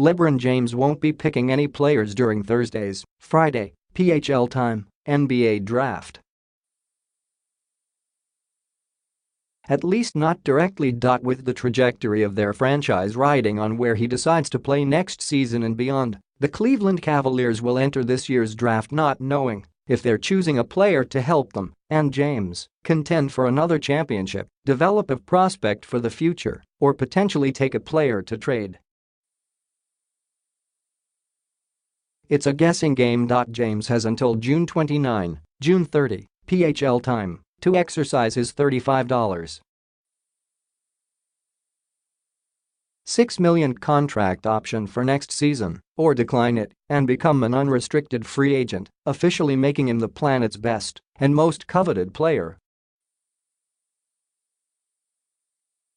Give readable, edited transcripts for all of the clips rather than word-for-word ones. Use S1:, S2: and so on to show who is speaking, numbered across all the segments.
S1: LeBron James won't be picking any players during Thursday's, Friday, PHL time, NBA draft. At least not directly. With the trajectory of their franchise riding on where he decides to play next season and beyond, the Cleveland Cavaliers will enter this year's draft not knowing if they're choosing a player to help them and James contend for another championship, develop a prospect for the future, or potentially take a player to trade. It's a guessing game. James has until June 29, June 30, PHL time, to exercise his $35.6 million contract option for next season, or decline it and become an unrestricted free agent, officially making him the planet's best and most coveted player.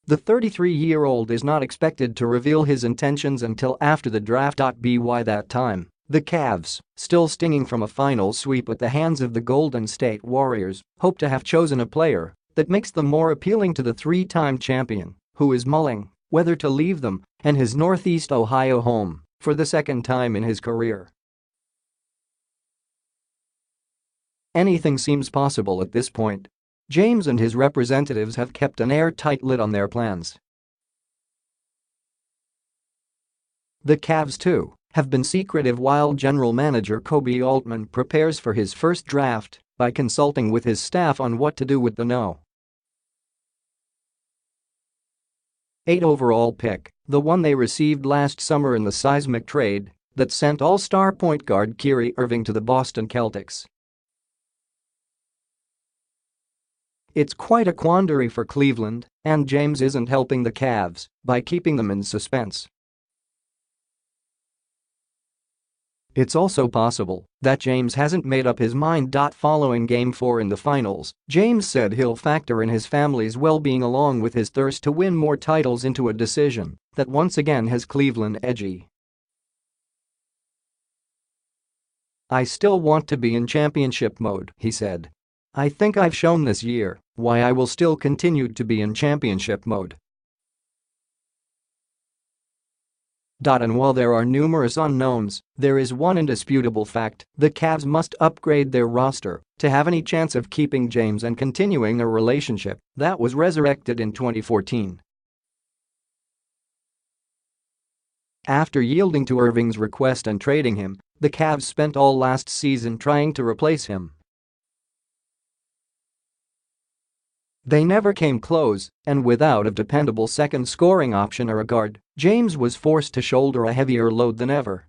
S1: The 33-year-old is not expected to reveal his intentions until after the draft. By that time, the Cavs, still stinging from a final sweep at the hands of the Golden State Warriors, hope to have chosen a player that makes them more appealing to the three-time champion, who is mulling whether to leave them and his Northeast Ohio home for the second time in his career. Anything seems possible at this point. James and his representatives have kept an airtight lid on their plans. The Cavs, too, have been secretive while general manager Koby Altman prepares for his first draft by consulting with his staff on what to do with the no. 8 overall pick, the one they received last summer in the seismic trade that sent all-star point guard Kyrie Irving to the Boston Celtics. It's quite a quandary for Cleveland, and James isn't helping the Cavs by keeping them in suspense. It's also possible that James hasn't made up his mind. Following Game 4 in the finals, James said he'll factor in his family's well-being along with his thirst to win more titles into a decision that once again has Cleveland edgy. "I still want to be in championship mode," he said. "I think I've shown this year why I will still continue to be in championship mode." And while there are numerous unknowns, there is one indisputable fact: the Cavs must upgrade their roster to have any chance of keeping James and continuing a relationship that was resurrected in 2014. After yielding to Irving's request and trading him, the Cavs spent all last season trying to replace him. They never came close, and without a dependable second scoring option or a guard, James was forced to shoulder a heavier load than ever.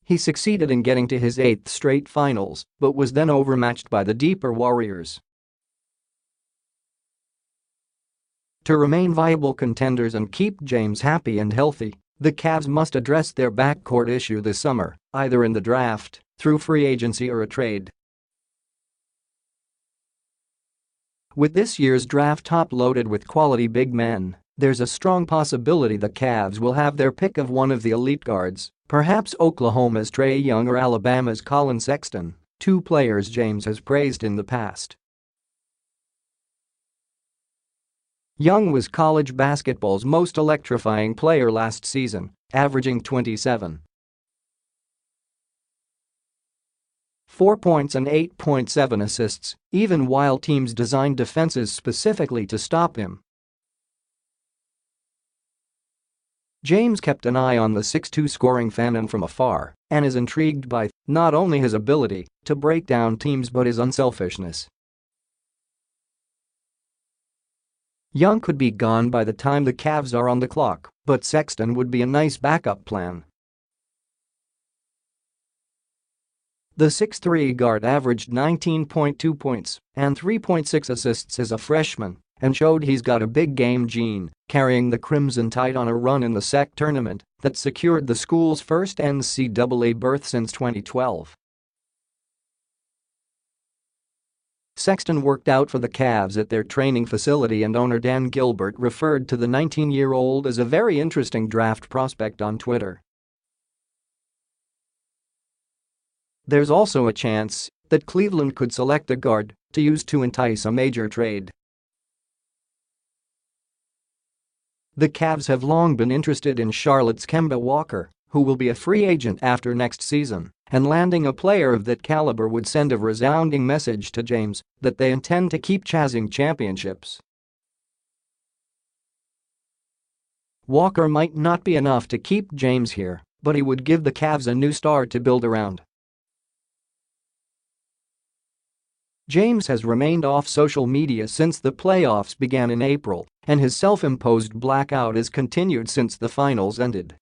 S1: He succeeded in getting to his 8th straight finals, but was then overmatched by the deeper Warriors. To remain viable contenders and keep James happy and healthy, the Cavs must address their backcourt issue this summer, either in the draft, through free agency, or a trade. With this year's draft top-loaded with quality big men, there's a strong possibility the Cavs will have their pick of one of the elite guards, perhaps Oklahoma's Trae Young or Alabama's Collin Sexton, two players James has praised in the past. Young was college basketball's most electrifying player last season, averaging 27.4 points and 8.7 assists, even while teams designed defenses specifically to stop him. James kept an eye on the 6'2" scoring phantom from afar and is intrigued by not only his ability to break down teams but his unselfishness. Young could be gone by the time the Cavs are on the clock, but Sexton would be a nice backup plan. The 6'3" guard averaged 19.2 points and 3.6 assists as a freshman and showed he's got a big game gene, carrying the Crimson Tide on a run in the SEC tournament that secured the school's first NCAA berth since 2012. Sexton worked out for the Cavs at their training facility, and owner Dan Gilbert referred to the 19-year-old as a very interesting draft prospect on Twitter. There's also a chance that Cleveland could select a guard to use to entice a major trade. The Cavs have long been interested in Charlotte's Kemba Walker, who will be a free agent after next season, and landing a player of that caliber would send a resounding message to James that they intend to keep chasing championships. Walker might not be enough to keep James here, but he would give the Cavs a new star to build around. James has remained off social media since the playoffs began in April, and his self-imposed blackout has continued since the finals ended.